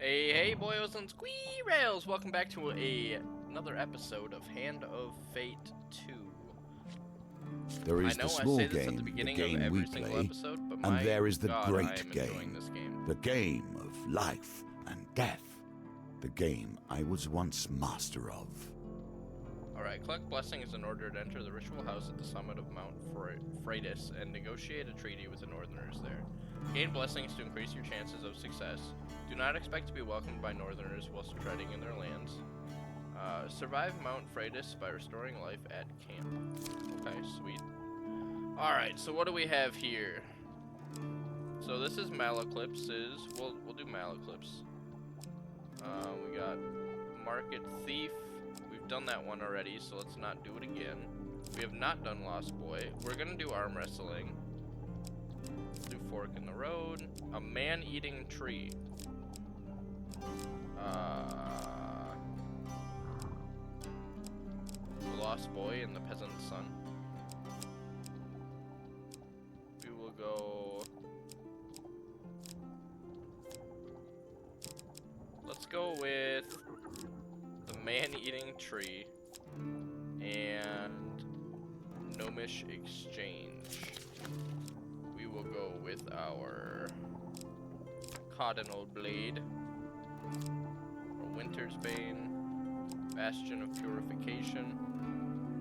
Hey, boys and squirrels! Welcome back to another episode of Hand of Fate 2. There is the small game, the game we play, episode, but and there is the God, great game, the game of life and death, the game I was once master of. Alright, collect blessings in order to enter the ritual house at the summit of Mount Freitas and negotiate a treaty with the Northerners there. Gain blessings to increase your chances of success. Do not expect to be welcomed by Northerners whilst treading in their lands. Survive Mount Freitas by restoring life at camp. Okay, sweet. Alright, so what do we have here? So this is Malaclips's. We'll do Malaclips. We got Market Thief. We've done that one already, so let's not do it again. We have not done Lost Boy. We're gonna do Arm Wrestling. Do Fork in the Road. A Man-Eating Tree. The Lost Boy and the Peasant's Son. We will go... Let's go with the Man-Eating Tree and Gnomish Exchange. We will go with our Cardinal Blade, or Winter's Bane, Bastion of Purification,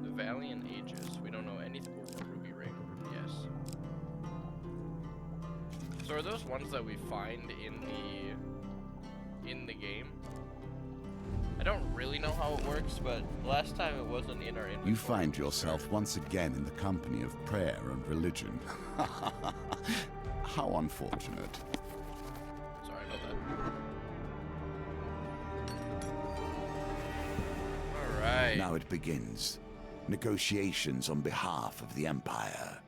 the Valiant Aegis. We don't know anything. Oh, Ruby Ring, yes. So are those ones that we find in the game? I don't really know how it works, but last time it wasn't in our inventory. You find yourself once again in the company of prayer and religion. How unfortunate. Sorry about that. Alright. Now it begins. Negotiations on behalf of the Empire.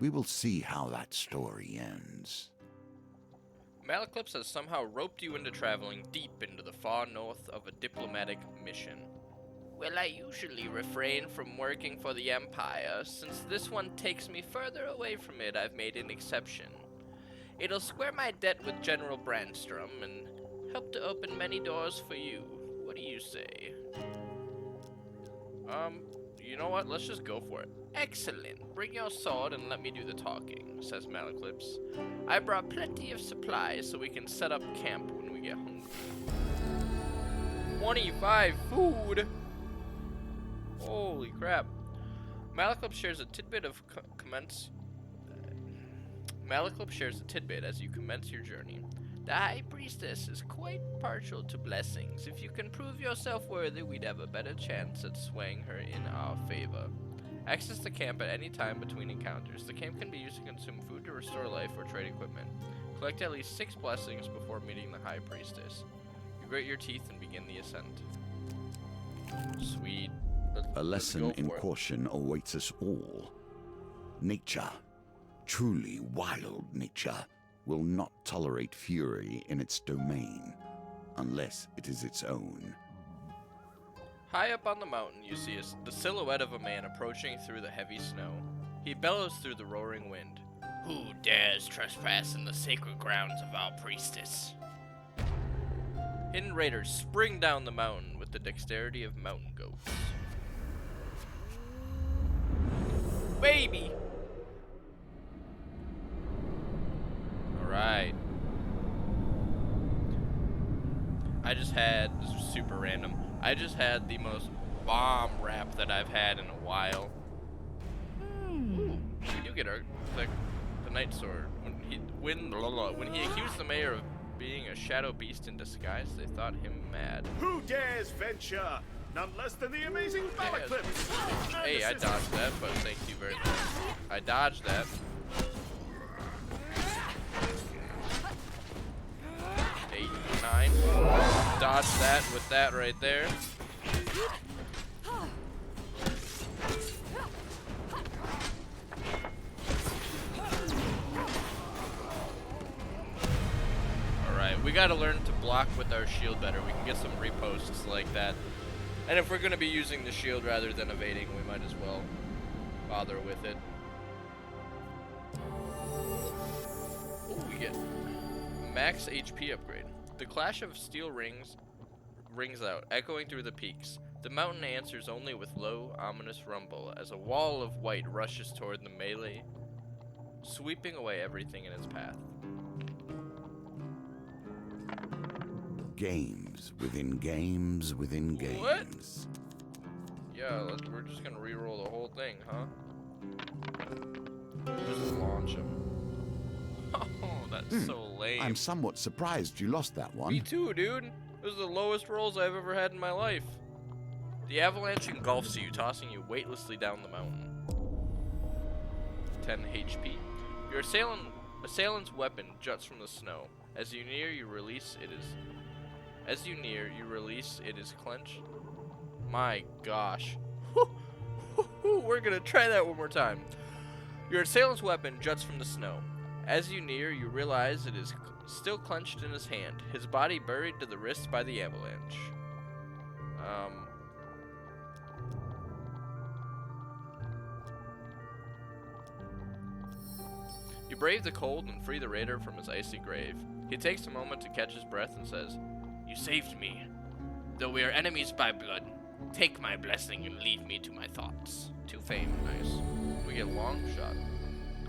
We will see how that story ends. Malaclips has somehow roped you into traveling deep into the far north of a diplomatic mission. Well, I usually refrain from working for the Empire. Since this one takes me further away from it, I've made an exception. It'll square my debt with General Brandstrom and help to open many doors for you. What do you say? You know what? Let's just go for it. Excellent. Bring your sword and let me do the talking, says Malaclips. I brought plenty of supplies so we can set up camp when we get hungry. 25 food! Holy crap. Malaclips shares a tidbit of Malaclips shares a tidbit as you commence your journey. The High Priestess is quite partial to blessings. If you can prove yourself worthy, we'd have a better chance at swaying her in our favor. Access the camp at any time between encounters. The camp can be used to consume food, to restore life, or trade equipment. Collect at least 6 blessings before meeting the High Priestess. You grit your teeth and begin the ascent. Sweet. A lesson in caution awaits us all. Nature, truly wild nature, will not tolerate fury in its domain, unless it is its own. High up on the mountain, you see the silhouette of a man approaching through the heavy snow. He bellows through the roaring wind. Who dares trespass in the sacred grounds of our priestess? Hidden raiders spring down the mountain with the dexterity of mountain goats. Baby! Alright. This was super random. I just had the most bomb rap that I've had in a while. Ooh, we do get the Night Sword. When he accused the mayor of being a shadow beast in disguise, they thought him mad. Who dares venture? None less than the amazing Malaclips! Hey, I dodged that, but thank you very much. I dodged that. 8, 9. Dodge that with that right there. Alright, we gotta learn to block with our shield better. We can get some reposts like that. And if we're gonna be using the shield rather than evading, we might as well bother with it. Oh, we get max HP upgrade. The clash of steel rings out, echoing through the peaks. The mountain answers only with low, ominous rumble as a wall of white rushes toward the melee, sweeping away everything in its path. Games within games within games. What? Yeah, we're just gonna re-roll the whole thing, huh? Just launch him. Oh, that's so lame. I'm somewhat surprised you lost that one. Me too, dude. Those are the lowest rolls I've ever had in my life. The avalanche engulfs you, tossing you weightlessly down the mountain. 10 HP. Your assailant's weapon juts from the snow. As you near, you release it is clenched. My gosh. We're gonna try that one more time. Your assailant's weapon juts from the snow. As you near, you realize it is still clenched in his hand, his body buried to the wrist by the avalanche. You brave the cold and free the raider from his icy grave. He takes a moment to catch his breath and says, "You saved me. Though we are enemies by blood, take my blessing and leave me to my thoughts." To fame, nice. We get long shot.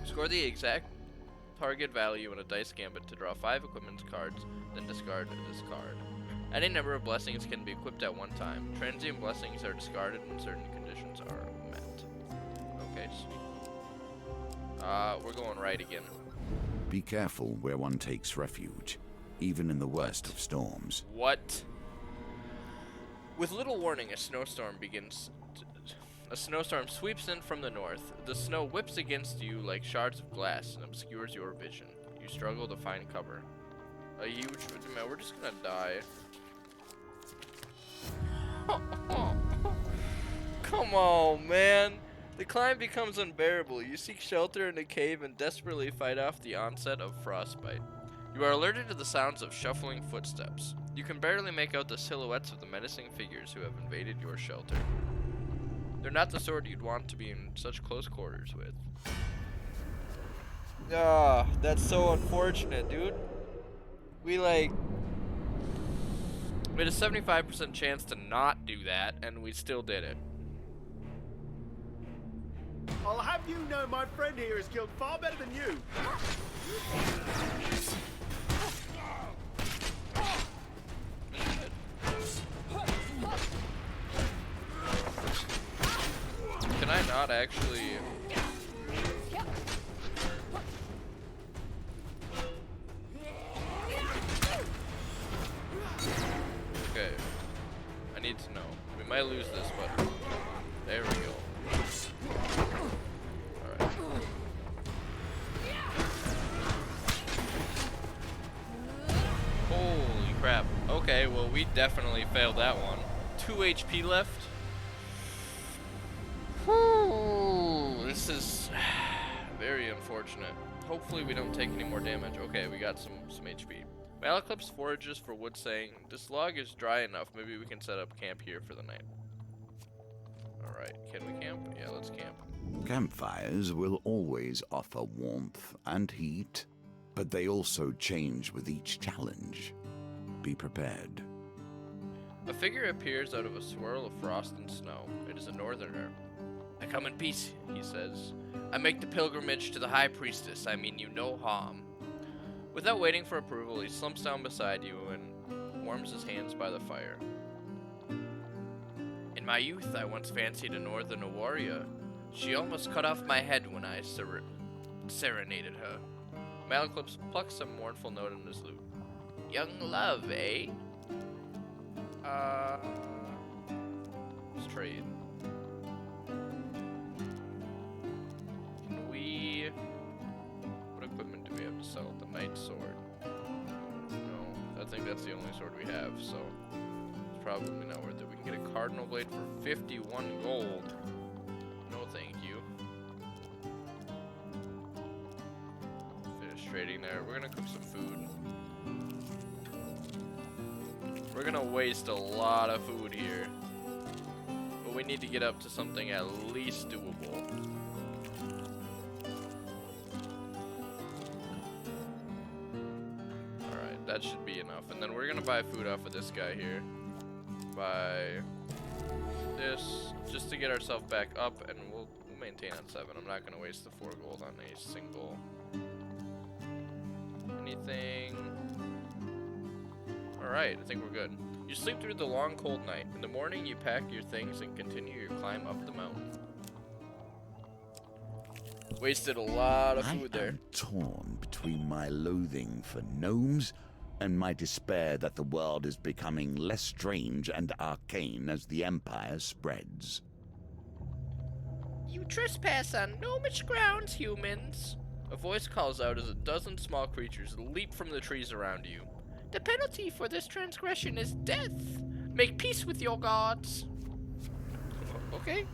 Score the exact target value in a dice gambit to draw 5 equipment cards, then discard this card. Any number of blessings can be equipped at one time. Transient blessings are discarded when certain conditions are met. Okay, sweet. We're going right again. Be careful where one takes refuge, even in the worst of storms. What? With little warning, a snowstorm sweeps in from the north. The snow whips against you like shards of glass and obscures your vision. You struggle to find cover. A huge... Man, we're just gonna die. Come on, man. The climb becomes unbearable. You seek shelter in a cave and desperately fight off the onset of frostbite. You are alerted to the sounds of shuffling footsteps. You can barely make out the silhouettes of the menacing figures who have invaded your shelter. They're not the sort you'd want to be in such close quarters with. Ah, that's so unfortunate, dude. We had a 75% chance to not do that, and we still did it. I'll have you know my friend here is killed far better than you. Can I not actually... Okay. I need to know. We might lose this, but... There we go. Alright. Holy crap. Okay, well we definitely failed that one. 2 HP left. Whew, this is very unfortunate. Hopefully we don't take any more damage. Okay, we got some HP. Malaclips forages for wood, saying, "This log is dry enough. Maybe we can set up camp here for the night." Alright, can we camp? Yeah, let's camp. Campfires will always offer warmth and heat, but they also change with each challenge. Be prepared. A figure appears out of a swirl of frost and snow. It is a northerner. "I come in peace," he says. "I make the pilgrimage to the high priestess. I mean you no harm." Without waiting for approval, he slumps down beside you and warms his hands by the fire. "In my youth, I once fancied a northerner warrior. She almost cut off my head when I serenaded her." Malaclips plucks a mournful note in his lute. "Young love, eh?" Let's trade. Can we... What equipment do we have to sell? The Knight Sword. No, I think that's the only sword we have, so it's probably not worth it. We can get a Cardinal Blade for 51 gold. No thank you. Finish trading there. We're gonna cook some food. We're gonna waste a lot of food here, but we need to get up to something at least doable. Alright, that should be enough. enough. And then we're gonna buy food off of this guy here. Buy this just to get ourselves back up, and we'll maintain on 7. I'm not gonna waste the 4 gold on a single anything. Alright, I think we're good. You sleep through the long cold night. In the morning you pack your things and continue your climb up the mountain. Wasted a lot of food there. I am torn between my loathing for gnomes and my despair that the world is becoming less strange and arcane as the Empire spreads. You trespass on gnomish grounds, humans. A voice calls out as a dozen small creatures leap from the trees around you. The penalty for this transgression is death. Make peace with your gods. Okay.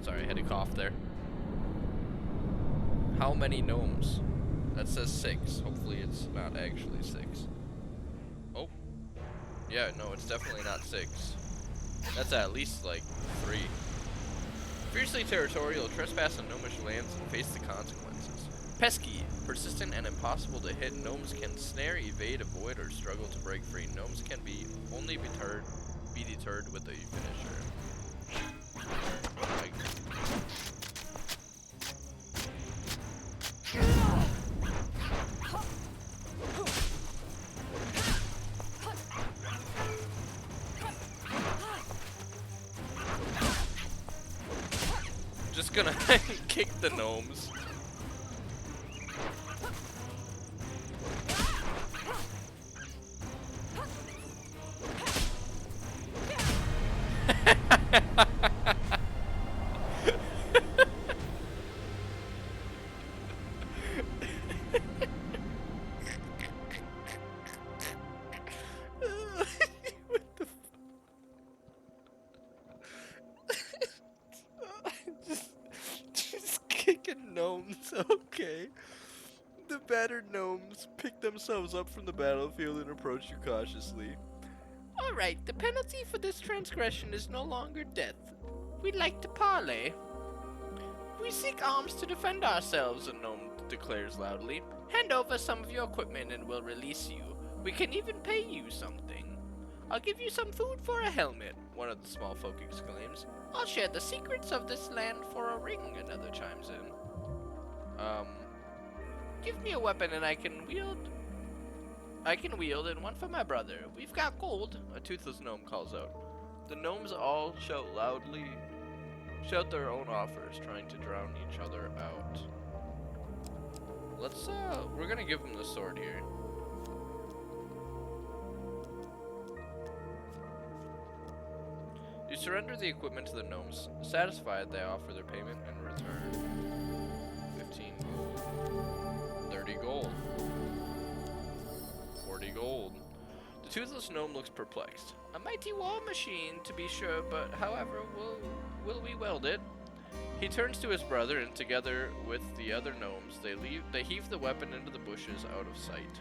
Sorry, I had a cough there. How many gnomes? That says 6. Hopefully it's not actually 6. Oh. Yeah, no, it's definitely not 6. That's at least like 3. Fiercely territorial, trespass on gnomish lands and face the consequences. Pesky, persistent and impossible to hit, gnomes can snare, evade, avoid, or struggle to break free. Gnomes can be deterred with a finisher. Just gonna kick the gnomes. Just kicking gnomes, okay. The battered gnomes pick themselves up from the battlefield and approach you cautiously. Alright, the penalty for this transgression is no longer death. We'd like to parley. We seek arms to defend ourselves, a gnome declares loudly. Hand over some of your equipment and we'll release you. We can even pay you something. I'll give you some food for a helmet, one of the small folk exclaims. I'll share the secrets of this land for a ring, another chimes in. Give me a weapon and I can wield and one for my brother. We've got gold, a toothless gnome calls out. The gnomes all shout their own offers, trying to drown each other out. Let's, we're gonna give them the sword here. You surrender the equipment to the gnomes. Satisfied, they offer their payment in return. 15 gold. 30 gold. 40 gold. The toothless gnome looks perplexed. A mighty war machine, to be sure, but however, will we weld it? He turns to his brother, and together with the other gnomes, they heave the weapon into the bushes out of sight.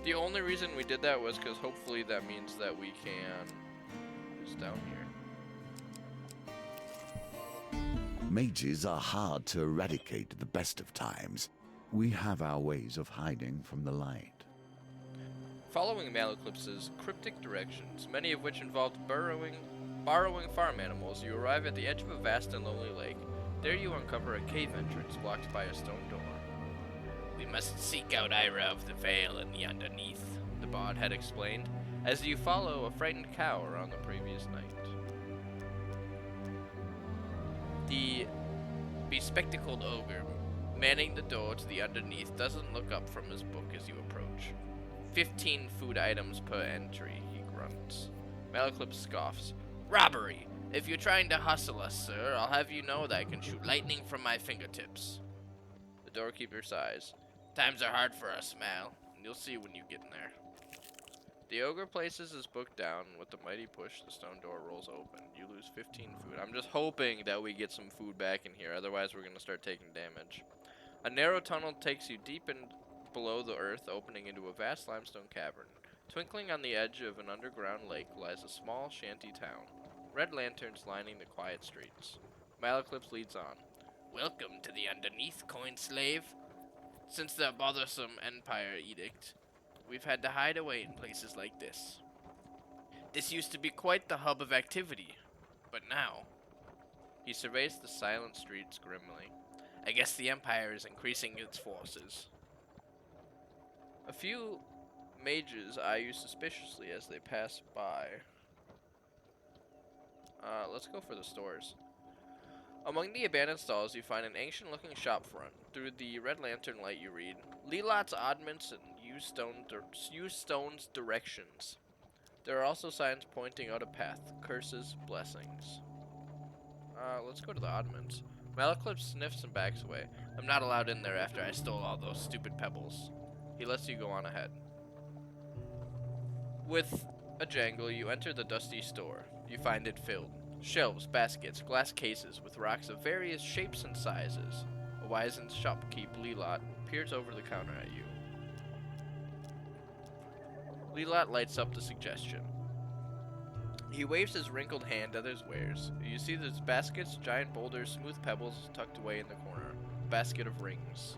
The only reason we did that was because hopefully that means that we can... Who's down here? Mages are hard to eradicate at the best of times. We have our ways of hiding from the light. Following Malaclipse's cryptic directions, many of which involved borrowing farm animals, you arrive at the edge of a vast and lonely lake. There you uncover a cave entrance blocked by a stone door. We must seek out Ira of the Vale in the underneath, the bard had explained, as you follow a frightened cow around the previous night. The bespectacled ogre, manning the door to the underneath, doesn't look up from his book as you approach. 15 food items per entry, he grunts. Malaclipse scoffs. Robbery! If you're trying to hustle us, sir, I'll have you know that I can shoot lightning from my fingertips. The doorkeeper sighs. Times are hard for us, Mal, and you'll see when you get in there. The ogre places his book down, and with a mighty push, the stone door rolls open. You lose 15 food. I'm just hoping that we get some food back in here, otherwise we're going to start taking damage. A narrow tunnel takes you deep in below the earth, opening into a vast limestone cavern. Twinkling on the edge of an underground lake lies a small shanty town. Red lanterns lining the quiet streets. Malaclipse leads on. Welcome to the underneath, coin slave. Since the bothersome Empire edict, we've had to hide away in places like this. This used to be quite the hub of activity, but now... He surveys the silent streets grimly. I guess the Empire is increasing its forces. A few mages eye you suspiciously as they pass by. Let's go for the stores. Among the abandoned stalls, you find an ancient-looking shop front. Through the red lantern light, you read, Leelot's oddments and use stone's directions. There are also signs pointing out a path, curses, blessings. Let's go to the oddments. Malaclip sniffs and backs away. I'm not allowed in there after I stole all those stupid pebbles. He lets you go on ahead. With a jangle, you enter the dusty store. You find it filled. Shelves, baskets, glass cases with rocks of various shapes and sizes. A wizened shopkeep, Leelot, peers over the counter at you. Leelot lights up the suggestion. He waves his wrinkled hand at his wares. You see there's baskets, giant boulders, smooth pebbles tucked away in the corner. A basket of rings.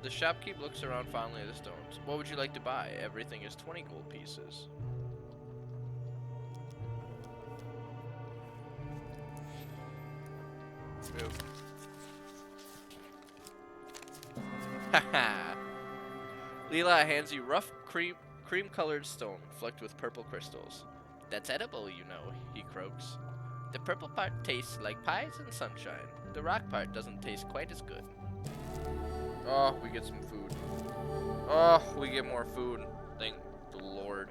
The shopkeep looks around fondly at the stones. What would you like to buy? Everything is 20 gold pieces. Move. Haha. Leela hands you rough cream-colored stone flecked with purple crystals. That's edible, you know, he croaks. The purple part tastes like pies and sunshine. The rock part doesn't taste quite as good. Oh, we get some food. Oh, we get more food. Thank the Lord.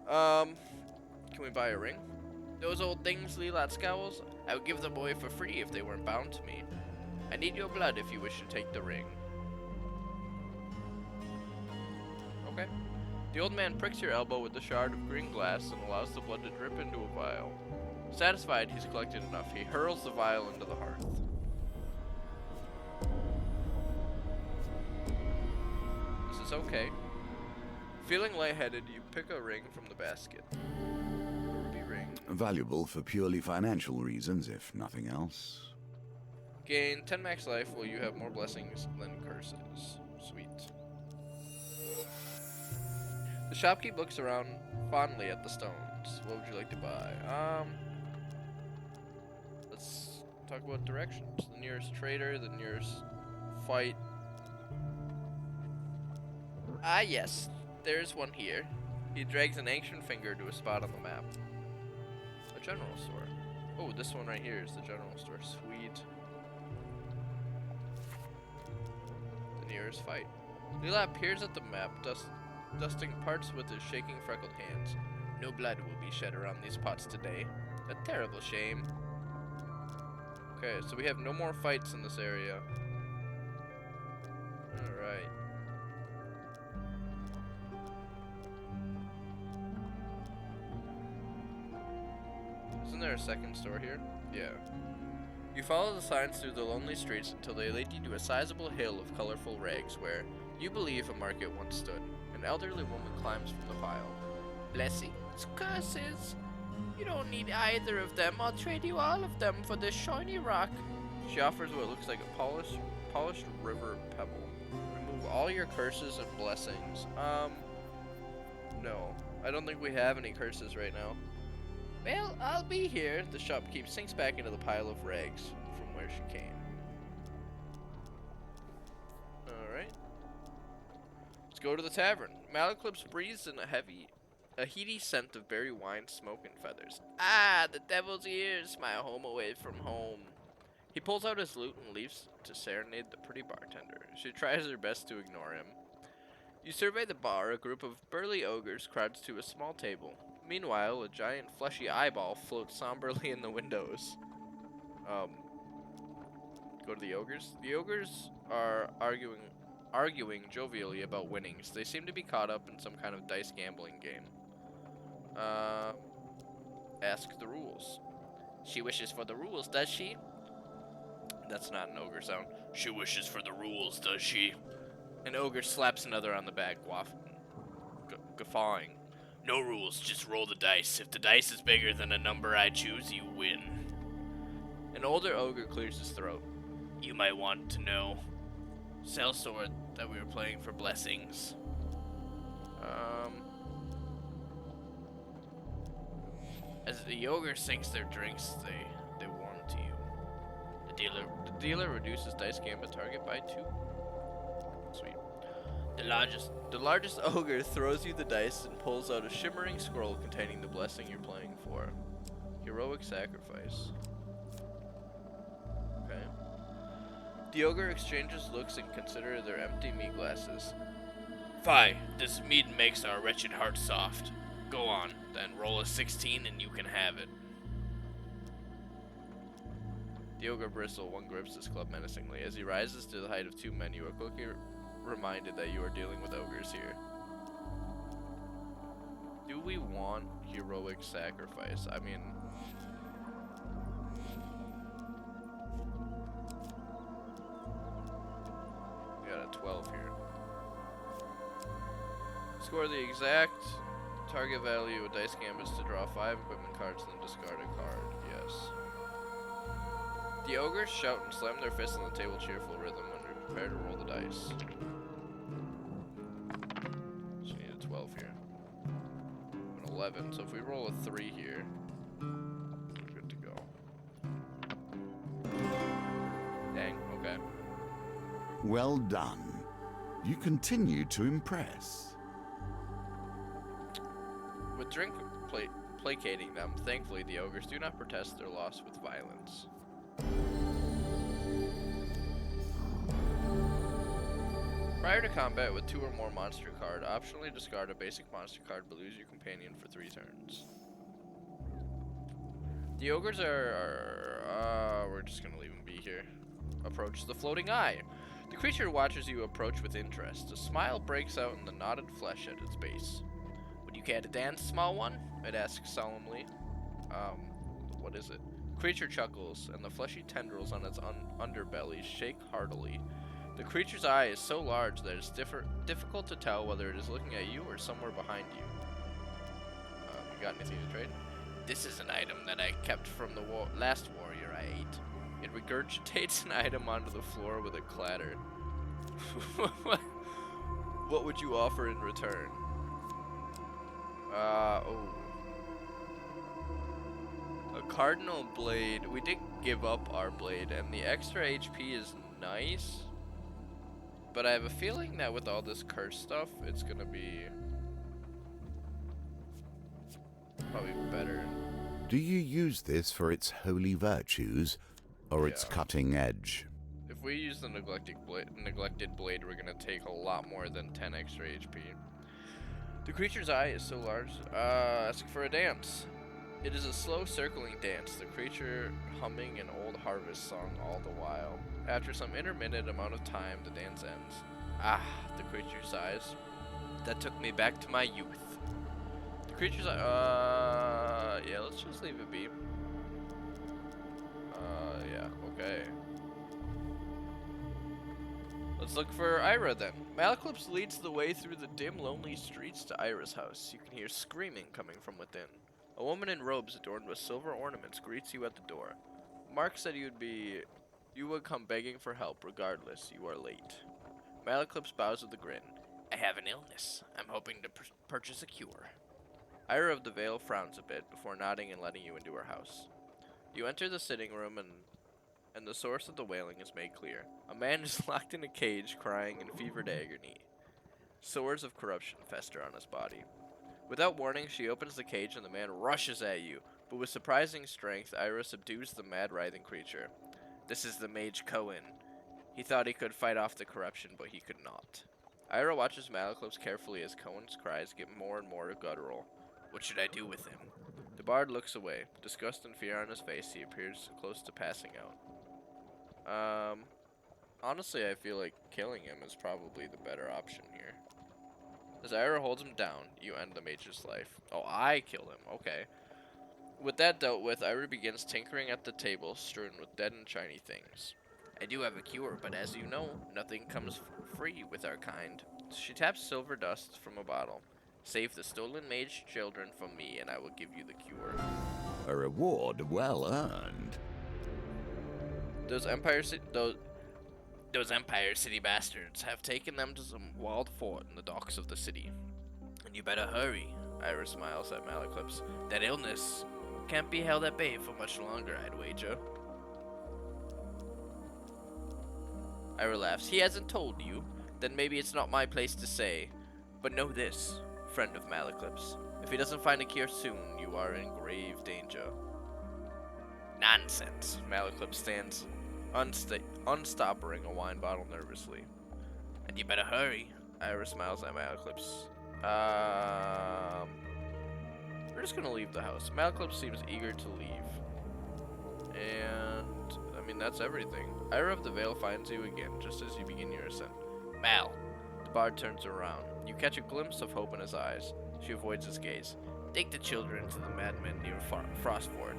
Can we buy a ring? Those old things, Leelot scowls. I would give them away for free if they weren't bound to me. I need your blood if you wish to take the ring. Okay. The old man pricks your elbow with a shard of green glass and allows the blood to drip into a vial. Satisfied he's collected enough, he hurls the vial into the hearth. This is okay. Feeling lightheaded, you pick a ring from the basket. Ruby ring. Valuable for purely financial reasons, if nothing else. Gain 10 max life while you have more blessings than curses. Sweet. The shopkeep looks around fondly at the stones. What would you like to buy? Let's talk about directions. The nearest trader, the nearest fight. Ah, yes. There's one here. He drags an ancient finger to a spot on the map. A general store. Oh, this one right here is the general store. Sweet. The nearest fight. Leela peers at the map, dusting parts with his shaking, freckled hands. No blood will be shed around these pots today. A terrible shame. Okay, so we have no more fights in this area. Alright. Isn't there a second store here? Yeah. You follow the signs through the lonely streets until they lead you to a sizable hill of colorful rags where, you believe, a market once stood. An elderly woman climbs from the pile. Blessings, curses. You don't need either of them. I'll trade you all of them for this shiny rock. She offers what looks like a polished river pebble. Remove all your curses and blessings. No. I don't think we have any curses right now. Well, I'll be here. The shopkeep sinks back into the pile of rags from where she came. Alright. Let's go to the tavern. Malaclips breathes in a heady scent of berry wine, smoke, and feathers. Ah, the devil's ears, my home away from home. He pulls out his lute and leaves to serenade the pretty bartender. She tries her best to ignore him. You survey the bar. A group of burly ogres crowds to a small table. Meanwhile, a giant fleshy eyeball floats somberly in the windows. Go to the ogres. The ogres are arguing jovially about winnings. They seem to be caught up in some kind of dice gambling game. Ask the rules. She wishes for the rules, does she? That's not an ogre sound. She wishes for the rules, does she? An ogre slaps another on the back, guffawing. No rules, just roll the dice. If the dice is bigger than a number I choose, you win. An older ogre clears his throat. You might want to know. sellsword that we were playing for blessings. As the ogre sinks their drinks, they warm to you. The dealer reduces dice gambit target by 2. Sweet. The largest ogre throws you the dice and pulls out a shimmering scroll containing the blessing you're playing for. Heroic sacrifice. Okay. The ogre exchanges looks and considers their empty meat glasses. Fie, this mead makes our wretched heart soft. Go on, then roll a 16 and you can have it. The ogre bristle, one grips his club menacingly. As he rises to the height of 2 men, you are quickly reminded that you are dealing with ogres here. Do we want heroic sacrifice? I mean... we got a 12 here. Score the exact target value of dice gambits to draw 5 equipment cards and then discard a card. Yes. The ogres shout and slam their fists on the table cheerful rhythm when we prepare to roll the dice. So we need a 12 here. An 11. So if we roll a 3 here, we're good to go. Dang, okay. Well done. You continue to impress. With drink placating them, thankfully the ogres do not protest their loss with violence. Prior to combat with 2 or more monster card, optionally discard a basic monster card but lose your companion for 3 turns. The ogres we're just gonna leave them be here. Approach the floating eye. The creature watches you approach with interest. A smile breaks out in the knotted flesh at its base. Would you care to dance, small one? It asks solemnly. What is it? Creature chuckles, and the fleshy tendrils on its underbelly shake heartily. The creature's eye is so large that it's difficult to tell whether it is looking at you or somewhere behind you. You got anything to trade? This is an item that I kept from the last warrior I ate. It regurgitates an item onto the floor with a clatter. What would you offer in return? A cardinal blade. We did give up our blade, and the extra HP is nice. But I have a feeling that with all this curse stuff, it's gonna be probably better. Do you use this for its holy virtues, or its cutting edge? If we use the neglected blade, we're gonna take a lot more than 10 extra HP. The creature's eye is so large. Ask for a dance. It is a slow circling dance, the creature humming an old harvest song all the while. After some intermittent amount of time, the dance ends. Ah, the creature sighs. That took me back to my youth. The creature's eye, yeah, let's just leave it be. Yeah, okay. Let's look for Ira then. Malaclips leads the way through the dim, lonely streets to Ira's house. You can hear screaming coming from within. A woman in robes adorned with silver ornaments greets you at the door. Mark said you would come begging for help regardless. You are late. Malaclips bows with a grin. I have an illness. I'm hoping to purchase a cure. Ira of the Vale frowns a bit before nodding and letting you into her house. You enter the sitting room and the source of the wailing is made clear. A man is locked in a cage, crying in fevered agony. Sores of corruption fester on his body. Without warning, she opens the cage and the man rushes at you, but with surprising strength, Ira subdues the mad, writhing creature. This is the mage Cohen. He thought he could fight off the corruption, but he could not. Ira watches Malaclips carefully as Cohen's cries get more and more guttural. What should I do with him? The bard looks away. Disgust and fear on his face, he appears close to passing out. Honestly, I feel like killing him is probably the better option here. As Ira holds him down, you end the mage's life. Oh, I kill him. Okay. With that dealt with, Ira begins tinkering at the table, strewn with dead and shiny things. I do have a cure, but as you know, nothing comes free with our kind. She taps silver dust from a bottle. Save the stolen mage children from me, and I will give you the cure. A reward well earned. Those Those Empire City bastards have taken them to some walled fort in the docks of the city. And you better hurry. Ira smiles at Malaclips. That illness can't be held at bay for much longer, I'd wager. Ira laughs. He hasn't told you. Then maybe it's not my place to say. But know this, friend of Malaclips. If he doesn't find a cure soon, you are in grave danger. Nonsense. Malaclips stands unstoppering a wine bottle nervously. And you better hurry. Ira smiles at Malaclips. We're just gonna leave the house. Malaclips seems eager to leave. And, I mean, that's everything. Ira of the Vale finds you again, just as you begin your ascent. Mal. The bard turns around. You catch a glimpse of hope in his eyes. She avoids his gaze. Take the children to the madmen near Frostford.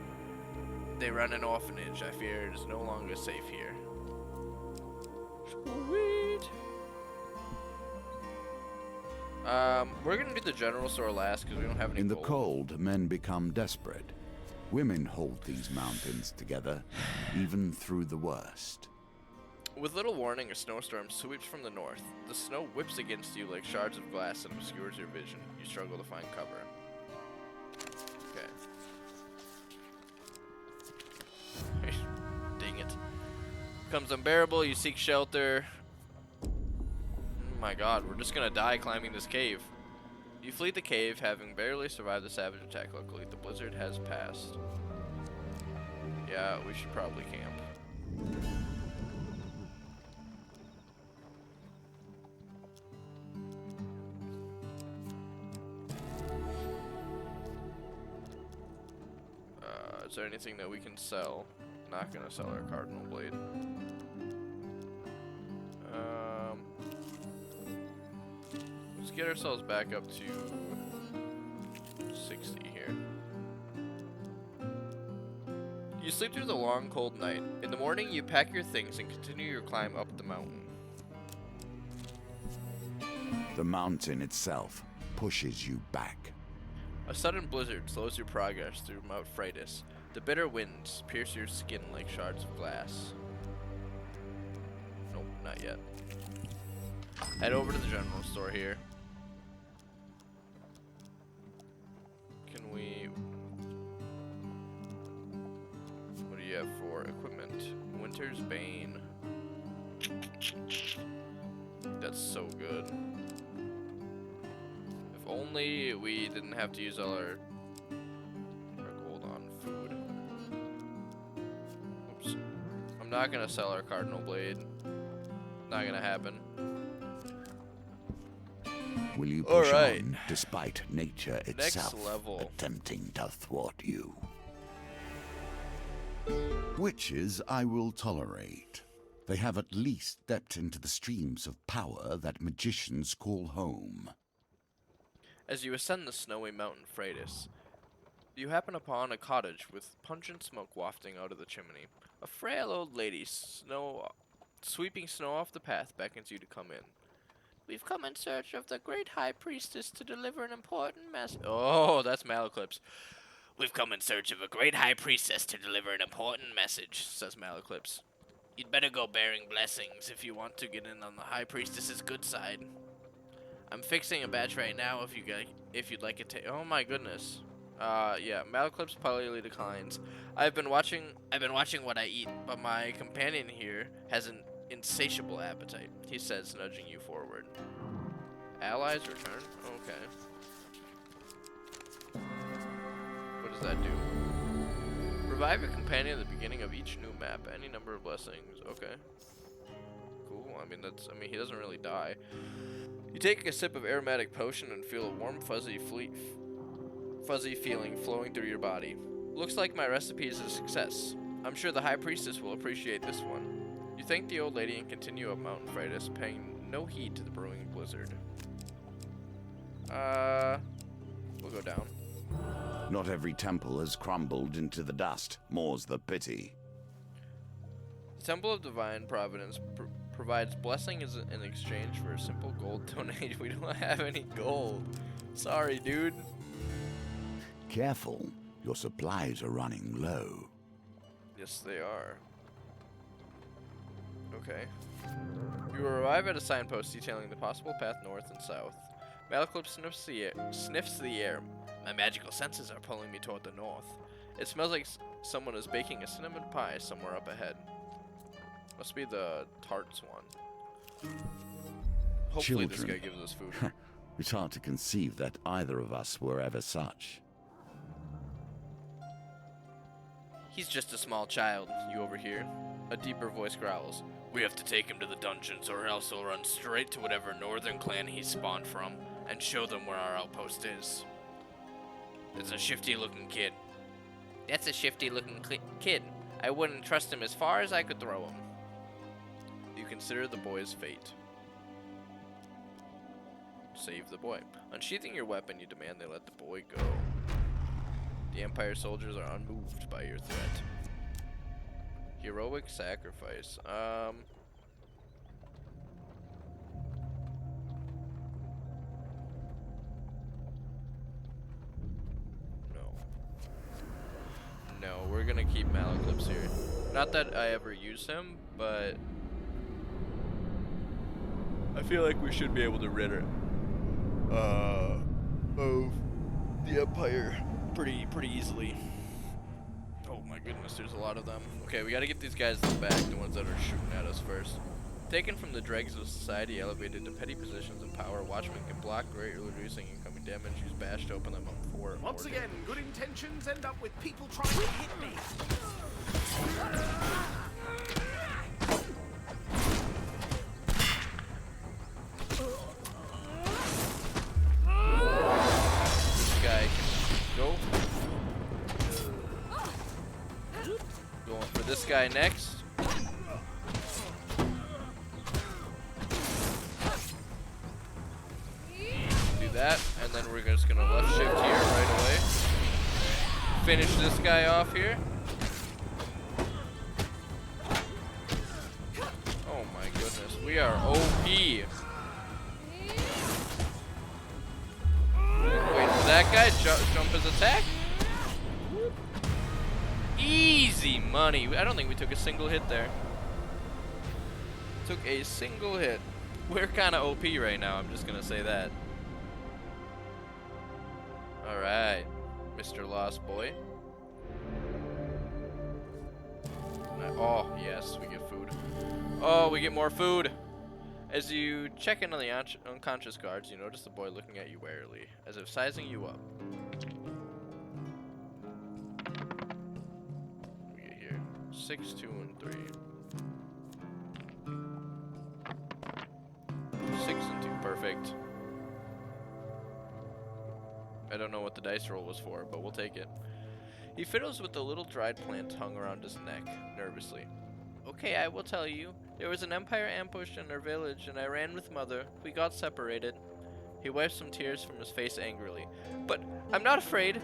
They run an orphanage. I fear it is no longer safe here. Sweet. We're gonna do the general store last because we don't have any In the gold. cold, men become desperate. Women hold these mountains together, even through the worst. With little warning, a snowstorm sweeps from the north. The snow whips against you like shards of glass and obscures your vision. You struggle to find cover. Okay. Dang it. Becomes unbearable, you seek shelter. Oh my god, we're just gonna die climbing this cave. You flee the cave, having barely survived the savage attack. Luckily, the blizzard has passed. Yeah, we should probably camp. Is there anything that we can sell? Not gonna sell our cardinal blade. Let's get ourselves back up to 60 here. You sleep through the long, cold night. In the morning, you pack your things and continue your climb up the mountain. The mountain itself pushes you back. A sudden blizzard slows your progress through Mount Freitas. The bitter winds pierce your skin like shards of glass. Nope, not yet. Head over to the general store here. Can we... What do you have for equipment? Winter's Bane. That's so good. If only we didn't have to use all our gold on food. Oops. I'm not gonna sell our cardinal blade. Not gonna happen. Will you push Alright. on despite nature itself Next level. attempting to thwart you? Witches I will tolerate. They have at least stepped into the streams of power that magicians call home. As you ascend the snowy mountain Freitas, you happen upon a cottage with pungent smoke wafting out of the chimney. A frail old lady, sweeping snow off the path, beckons you to come in. We've come in search of the great high priestess to deliver an important message. Oh, that's Malaclips. We've come in search of a great high priestess to deliver an important message, says Malaclips. You'd better go bearing blessings if you want to get in on the high priestess's good side. I'm fixing a batch right now if you'd like it. Oh my goodness. Yeah, Malaclips politely declines. I've been watching what I eat, but my companion here has an insatiable appetite, he says, nudging you forward. Allies return? Okay. What does that do? Revive your companion at the beginning of each new map. Any number of blessings. Okay. Cool. I mean, he doesn't really die. You take a sip of aromatic potion and feel a warm, fuzzy feeling flowing through your body. Looks like my recipe is a success. I'm sure the High Priestess will appreciate this one. You thank the old lady and continue up Mountain Freitas, paying no heed to the brewing blizzard. We'll go down. Not every temple has crumbled into the dust, more's the pity. The Temple of Divine Providence provides blessing in exchange for a simple gold donation. We don't have any gold. Sorry, dude. Careful, your supplies are running low. Yes, they are. Okay. You arrive at a signpost detailing the possible path north and south. Malaclip sniffs the air. My magical senses are pulling me toward the north. It smells like someone is baking a cinnamon pie somewhere up ahead. Must be the tarts one. Hopefully this guy gives us food. It's hard to conceive that either of us were ever such. He's just a small child, you overhear. A deeper voice growls. We have to take him to the dungeons or else he'll run straight to whatever northern clan he's spawned from and show them where our outpost is. It's a shifty-looking kid. That's a shifty-looking kid. I wouldn't trust him as far as I could throw him. You consider the boy's fate. Save the boy. Unsheathing your weapon, you demand they let the boy go. The Empire soldiers are unmoved by your threat. Heroic sacrifice. No, we're gonna keep Malaclips here. Not that I ever use him, but I feel like we should be able to rid her of the Empire pretty easily. Oh my goodness, there's a lot of them. Okay, we gotta get these guys in the back, the ones that are shooting at us first. Taken from the dregs of society, elevated to petty positions of power, watchmen can block, greatly reducing incoming damage, use bash to open them up for Once again, good intentions end up with people trying to hit me. This guy can go. Going for this guy next. That, and then we're just gonna left shift here right away. Finish this guy off here. Oh my goodness, we are OP. Wait for that guy, jump his attack. Easy money. I don't think we took a single hit there. Took a single hit. We're kind of OP right now, I'm just gonna say that. Alright, Mr. Lost Boy. Oh, yes, we get food. Oh, we get more food! As you check in on the unconscious guards, you notice the boy looking at you warily, as if sizing you up. We get here. 6, 2, and 3. 6 and 2, perfect. I don't know what the dice roll was for, but we'll take it. He fiddles with the little dried plant hung around his neck, nervously. Okay, I will tell you. There was an Empire ambush in our village, and I ran with Mother. We got separated. He wipes some tears from his face angrily. But I'm not afraid.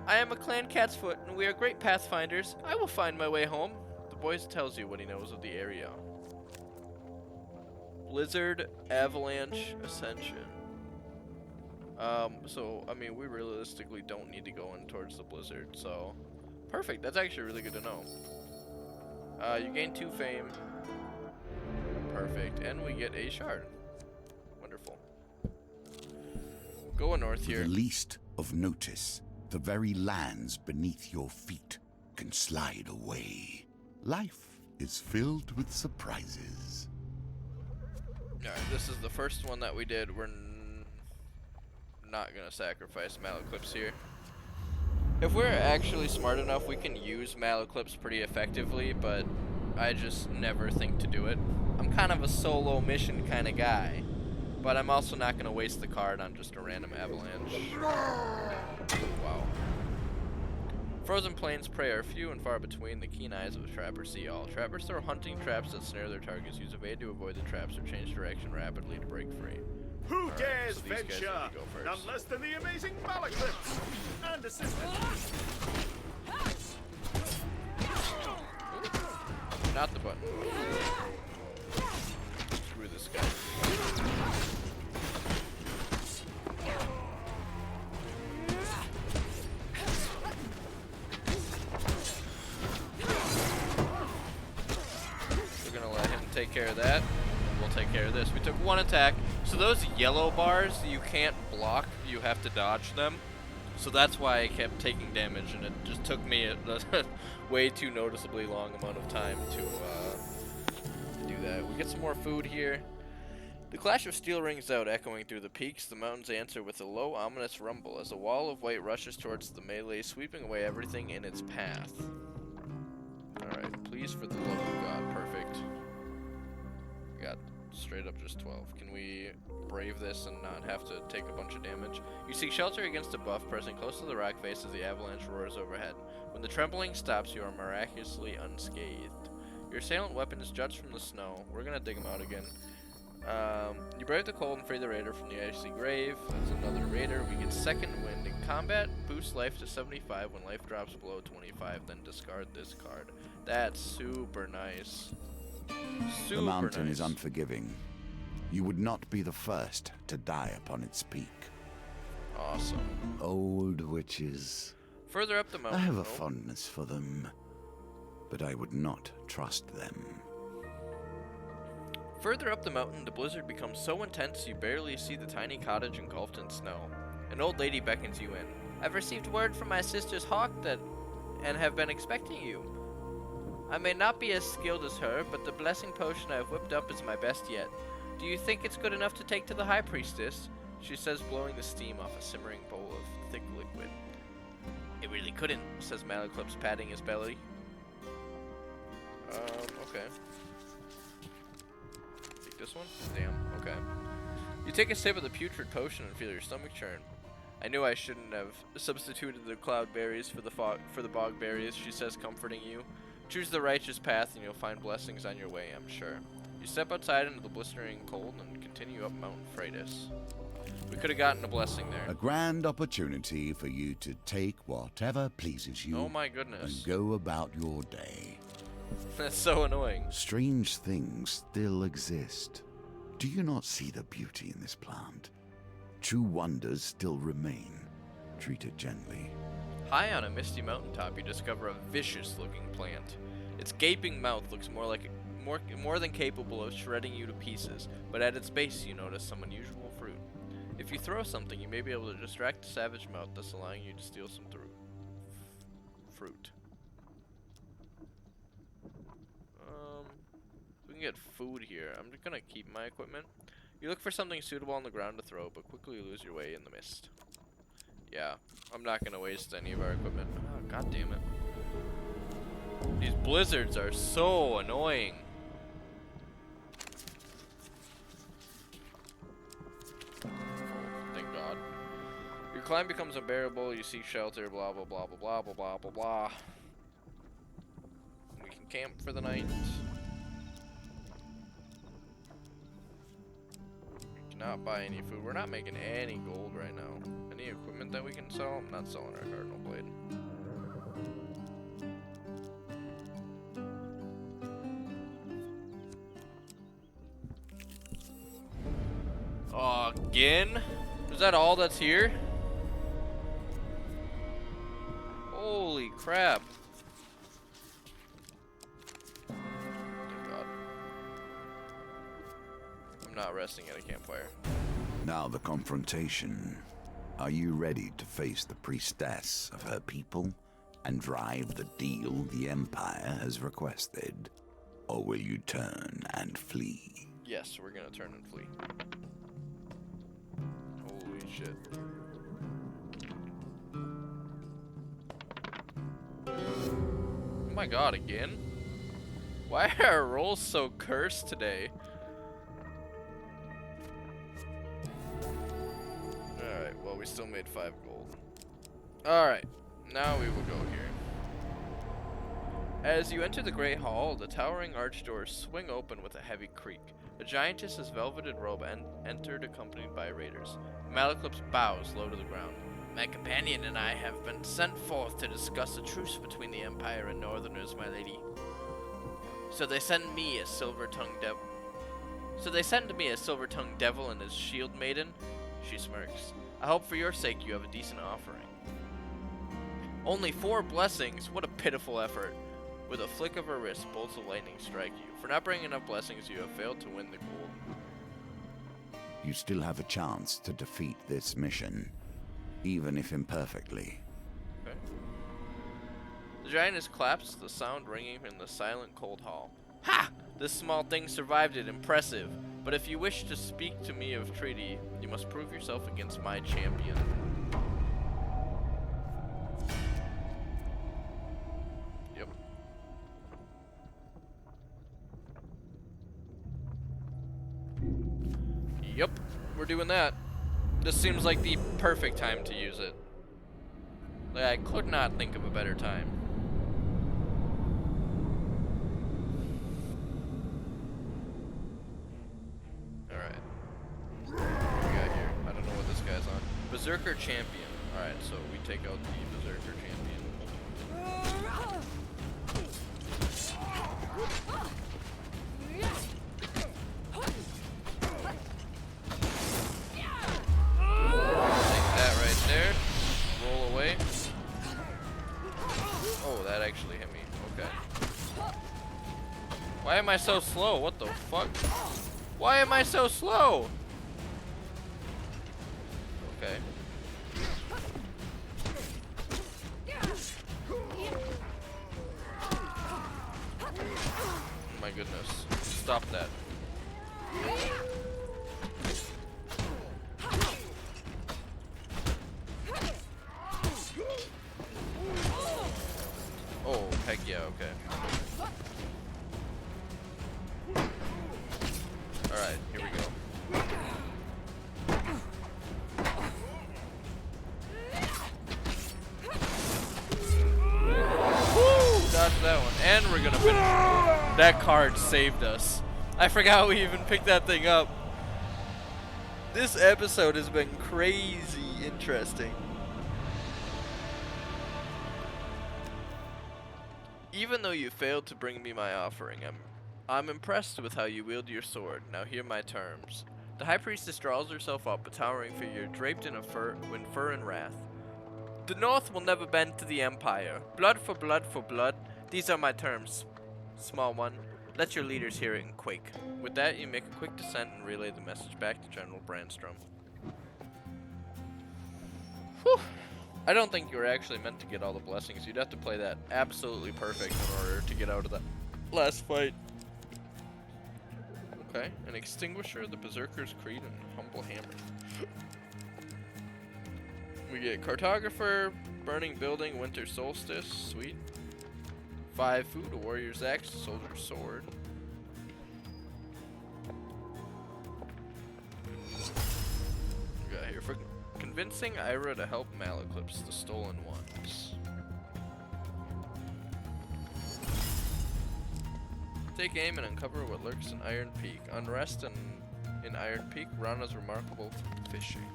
I am a clan Catsfoot, and we are great pathfinders. I will find my way home. The boy tells you what he knows of the area. Blizzard, Avalanche, Ascension. So, I mean, we realistically don't need to go in towards the blizzard, so... Perfect, that's actually really good to know. You gain 2 fame. Perfect, and we get a shard. Wonderful. Going north here. The least of notice, the very lands beneath your feet can slide away. Life is filled with surprises. Alright, this is the first one that we did. We're not gonna sacrifice Malaclips here. If we're actually smart enough, we can use Malaclips pretty effectively, but I just never think to do it. I'm kind of a solo mission kind of guy, but I'm also not gonna waste the card on just a random avalanche. Wow. Frozen plains prey are few and far between. The keen eyes of a trapper see all. Trappers throw hunting traps that snare their targets. Use evade to avoid the traps or change direction rapidly to break free. Who Alright, dares so these guys venture? need to go first. None less than the amazing Malaclips and assistant. Not the button. Screw this guy. We're gonna let him take take care of that. We'll take care of this. We took one attack. So those yellow bars, you can't block. You have to dodge them. So that's why I kept taking damage, and it just took me a way too noticeably long amount of time to do that. We get some more food here. The clash of steel rings out, echoing through the peaks. The mountains answer with a low, ominous rumble as a wall of white rushes towards the melee, sweeping away everything in its path. Alright, please, for the love of God. Perfect. We got straight up just 12. Can we brave this and not have to take a bunch of damage? You seek shelter against a buff, pressing close to the rock face as the avalanche roars overhead. When the trembling stops, you are miraculously unscathed. Your assailant weapons judge from the snow. We're gonna dig them out again. You brave the cold and free the raider from the icy grave. That's another raider. We get second wind in combat. Boost life to 75 when life drops below 25. Then discard this card. That's super nice. Super the mountain nice. is unforgiving. You would not be the first to die upon its peak. Awesome. Old witches. Further up the mountain. I have a fondness for them, but I would not trust them. Further up the mountain, the blizzard becomes so intense you barely see the tiny cottage engulfed in snow. An old lady beckons you in. I've received word from my sister's hawk and have been expecting you. I may not be as skilled as her, but the blessing potion I have whipped up is my best yet. Do you think it's good enough to take to the high priestess? She says, blowing the steam off a simmering bowl of thick liquid. It really couldn't, says Malaclips, patting his belly. Okay. Take this one? Damn, okay. You take a sip of the putrid potion and feel your stomach churn. I knew I shouldn't have substituted the cloud berries for the bog berries, she says, comforting you. Choose the righteous path and you'll find blessings on your way, I'm sure. You step outside into the blistering cold and continue up Mount Freitas. We could have gotten a blessing there. A grand opportunity for you to take whatever pleases you. Oh my goodness. And go about your day. That's so annoying. Strange things still exist. Do you not see the beauty in this plant? True wonders still remain. Treat it gently. High on a misty mountaintop, you discover a vicious-looking plant. Its gaping mouth looks more than capable of shredding you to pieces, but at its base you notice some unusual fruit. If you throw something, you may be able to distract the savage mouth, thus allowing you to steal some fruit. We can get food here. I'm just gonna keep my equipment. You look for something suitable on the ground to throw, but quickly lose your way in the mist. Yeah, I'm not gonna waste any of our equipment. Oh, god damn it. These blizzards are so annoying. Thank god. Your climb becomes unbearable, you seek shelter, blah blah blah blah blah blah blah blah blah. We can camp for the night. Not buy any food. We're not making any gold right now. Any equipment that we can sell? I'm not selling our cardinal blade. Oh, again? Is that all that's here? Holy crap. Not resting at a campfire. Now the confrontation. Are you ready to face the priestess of her people and drive the deal the Empire has requested? Or will you turn and flee? Yes, we're gonna turn and flee. Holy shit. Oh my god, again? Why are our rolls so cursed today? Well, we still made 5 gold. Alright, now we will go here. As you enter the Great Hall, the towering arch doors swing open with a heavy creak. A giantess's velveted robe entered accompanied by raiders. Malaclips bows low to the ground. My companion and I have been sent forth to discuss a truce between the Empire and Northerners, my lady. So they send me a silver-tongued devil and his shield maiden? She smirks. I hope for your sake you have a decent offering. Only 4 blessings? What a pitiful effort. With a flick of her wrist, bolts of lightning strike you. For not bringing enough blessings, you have failed to win the gold. You still have a chance to defeat this mission, even if imperfectly. Okay. The giantess claps, the sound ringing in the silent cold hall. Ha! This small thing survived it. Impressive. But if you wish to speak to me of treaty, you must prove yourself against my champion. Yep. Yep, we're doing that. This seems like the perfect time to use it. Like, I could not think of a better time. Alright. What do we got here? I don't know what this guy's on. Berserker Champion. Alright, so we take out the Berserker Champion. Take that right there. Roll away. Oh, that actually hit me. Okay. Why am I so slow? What the fuck? Why am I so slow? Okay. Oh my goodness. Stop that. Oh, heck yeah, okay. Alright, here we go. Woo! Dodge that one. And we're gonna finish. That card saved us. I forgot we even picked that thing up. This episode has been crazy interesting. Even though you failed to bring me my offering, I'm impressed with how you wield your sword. Now hear my terms. The High Priestess draws herself up, a towering figure draped in fur and wrath. The North will never bend to the Empire. Blood for blood for blood. These are my terms. Small one, let your leaders hear it and quake. With that, you make a quick descent and relay the message back to General Brandstrom. Whew. I don't think you were actually meant to get all the blessings. You'd have to play that absolutely perfect in order to get out of that last fight. Okay, an extinguisher, the Berserker's Creed, and Humble Hammer. We get Cartographer, Burning Building, Winter Solstice, sweet. 5 food, a Warrior's Axe, a Soldier's Sword. We got here for convincing Ira to help Maleclipse the Stolen Ones. Take aim and uncover what lurks in Iron Peak. Unrest in Iron Peak, Rana's remarkable fishing.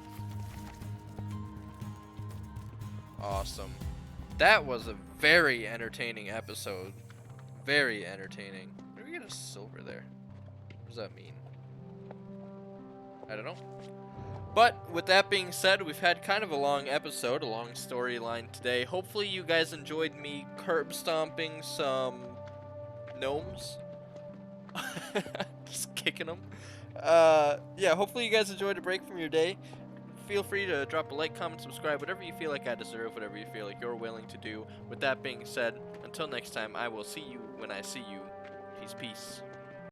Awesome. That was a very entertaining episode. Very entertaining. Where do we get a silver there? What does that mean? I don't know. But with that being said, we've had kind of a long episode, a long storyline today. Hopefully you guys enjoyed me curb stomping some gnomes. Just kicking them. Yeah, hopefully you guys enjoyed a break from your day. Feel free to drop a like, comment, subscribe, whatever you feel like I deserve, whatever you feel like you're willing to do. With that being said, until next time, I will see you when I see you. Peace, peace.